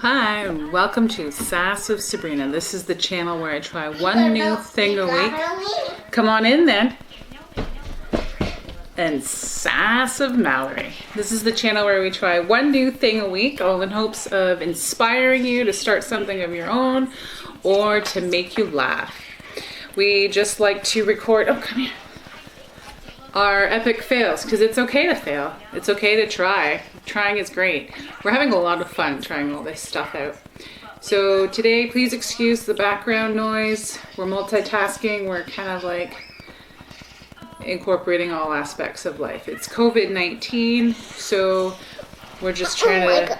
Hi, and welcome to Sass of Sabrina. This is the channel where I try one new thing a week. Come on in then. And Sass of Mallory. This is the channel where we try one new thing a week, all in hopes of inspiring you to start something of your own or to make you laugh. We just like to record, come here, our epic fails, because it's okay to fail. It's okay to try. Trying is great. We're having a lot of fun trying all this stuff out. So today, please excuse the background noise. We're multitasking. We're kind of like incorporating all aspects of life. It's COVID-19, so we're just trying to...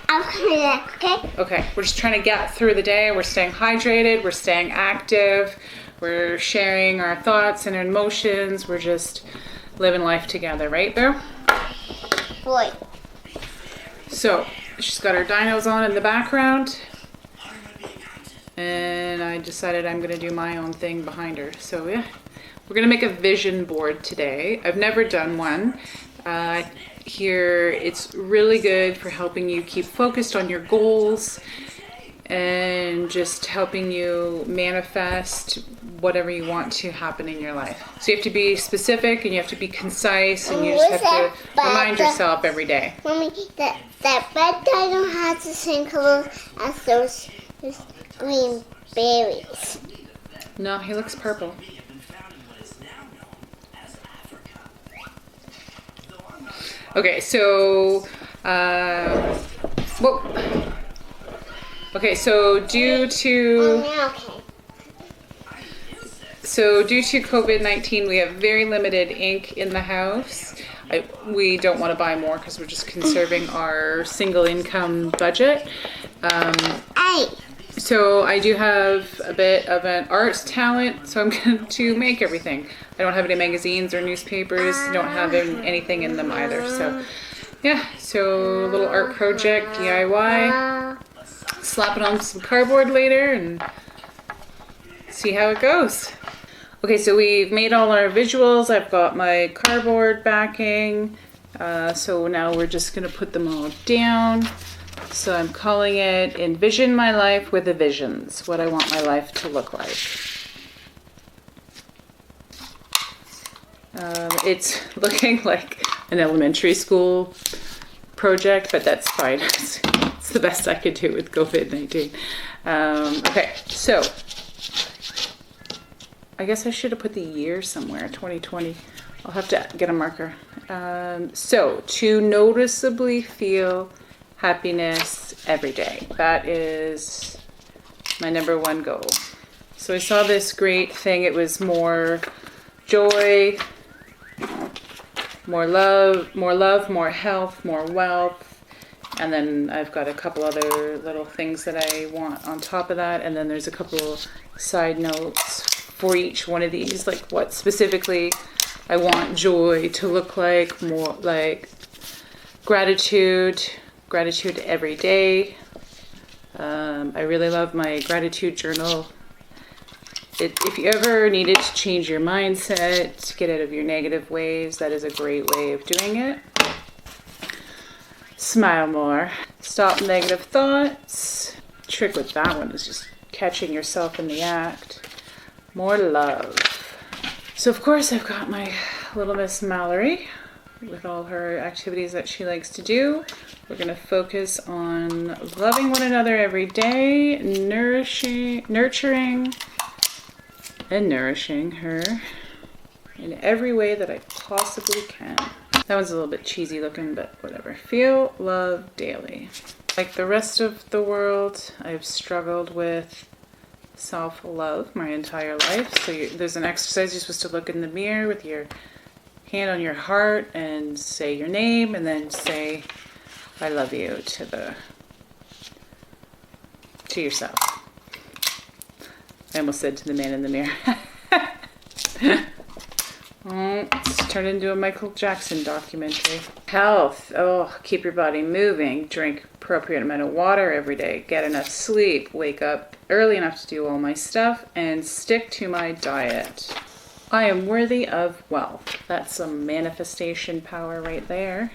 I'm coming back, okay? Okay, we're just trying to get through the day. We're staying hydrated. We're staying active. We're sharing our thoughts and emotions. We're just living life together, right, Boo? Boy. So, she's got her dinos on in the background. And I decided I'm going to do my own thing behind her. So, yeah. We're going to make a vision board today. I've never done one. Here, it's really good for helping you keep focused on your goals and just helping you manifest whatever you want to happen in your life. So you have to be specific and you have to be concise and you just have to remind yourself every day. Mommy, that red dino has the same color as those green berries. No, he looks purple. Okay, so, okay, so due to COVID-19, we have very limited ink in the house. We don't want to buy more because we're just conserving our single income budget. So I do have a bit of an art talent, so I'm going to make everything. I don't have any magazines or newspapers, don't have anything in them either. So yeah, so a little art project, DIY. Slap it on some cardboard later and see how it goes. Okay, so we've made all our visuals. I've got my cardboard backing. So now we're just gonna put them all down. So I'm calling it Envision My Life with a Visions, what I want my life to look like. It's looking like an elementary school project, but that's fine. It's the best I could do with COVID-19. Okay, so I guess I should have put the year somewhere, 2020. I'll have to get a marker. So to noticeably feel happiness every day. That is my number one goal. So I saw this great thing. It was more joy, more love, more health, more wealth. And then I've got a couple other little things that I want on top of that. And then there's a couple side notes for each one of these, like what specifically I want joy to look like, more like gratitude every day. I really love my gratitude journal. If you ever needed to change your mindset, get out of your negative ways, that is a great way of doing it. Smile more. Stop negative thoughts. The trick with that one is just catching yourself in the act. More love. So of course I've got my little Miss Mallory with all her activities that she likes to do. We're going to focus on loving one another every day, nurturing and nourishing her in every way that I possibly can. That one's a little bit cheesy looking, but whatever. Feel love daily. Like the rest of the world, I've struggled with self-love my entire life. So there's an exercise. You're supposed to look in the mirror with your hand on your heart and say your name and then say I love you to yourself. I almost said to the man in the mirror. It's turned into a Michael Jackson documentary. Health. Keep your body moving. Drink appropriate amount of water every day. Get enough sleep. Wake up early enough to do all my stuff and stick to my diet. I am worthy of wealth. That's some manifestation power right there.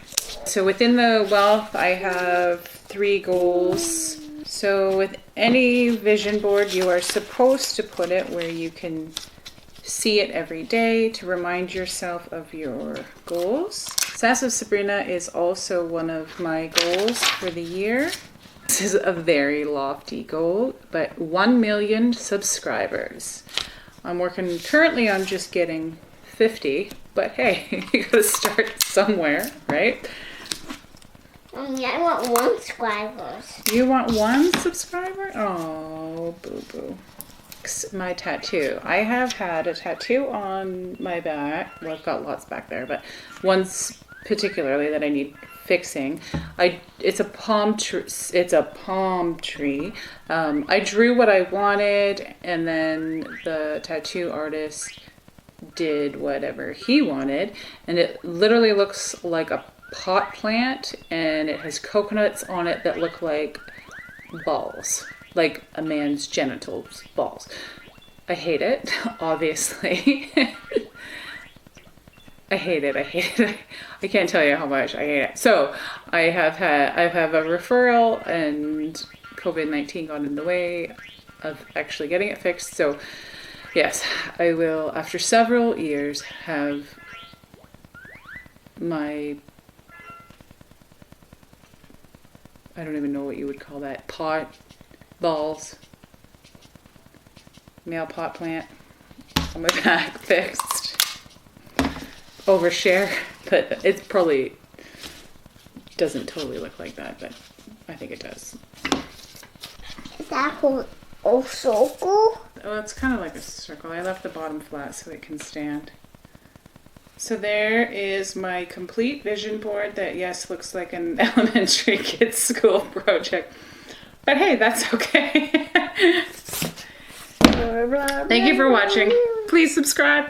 So within the wealth, I have 3 goals. So with any vision board, you are supposed to put it where you can see it every day to remind yourself of your goals. Sass of Sabrina is also one of my goals for the year. This is a very lofty goal, but 1 million subscribers. I'm working currently on just getting 50, but hey, you gotta start somewhere, right? I want 1 subscriber. You want 1 subscriber? Oh, boo-boo. My tattoo. I have had a tattoo on my back. Well, I've got lots back there, but one's particularly that I need fixing. It's a palm tree. It's a palm tree. I drew what I wanted, and then the tattoo artist did whatever he wanted, and it literally looks like a pot plant, and it has coconuts on it that look like balls. Like a man's genitals, balls. I hate it, obviously. I hate it. I can't tell you how much I hate it. So I have a referral, and COVID-19 got in the way of actually getting it fixed. So yes, I will, after several years, have my, I don't even know what you would call that, balls, male pot plant on my back fixed. Overshare, but it probably doesn't totally look like that, but I think it does. Is that a circle? Oh, it's kind of like a circle. I left the bottom flat so it can stand. So there is my complete vision board that, yes, looks like an elementary kids school project. But hey, that's okay. Thank you for watching. Please subscribe.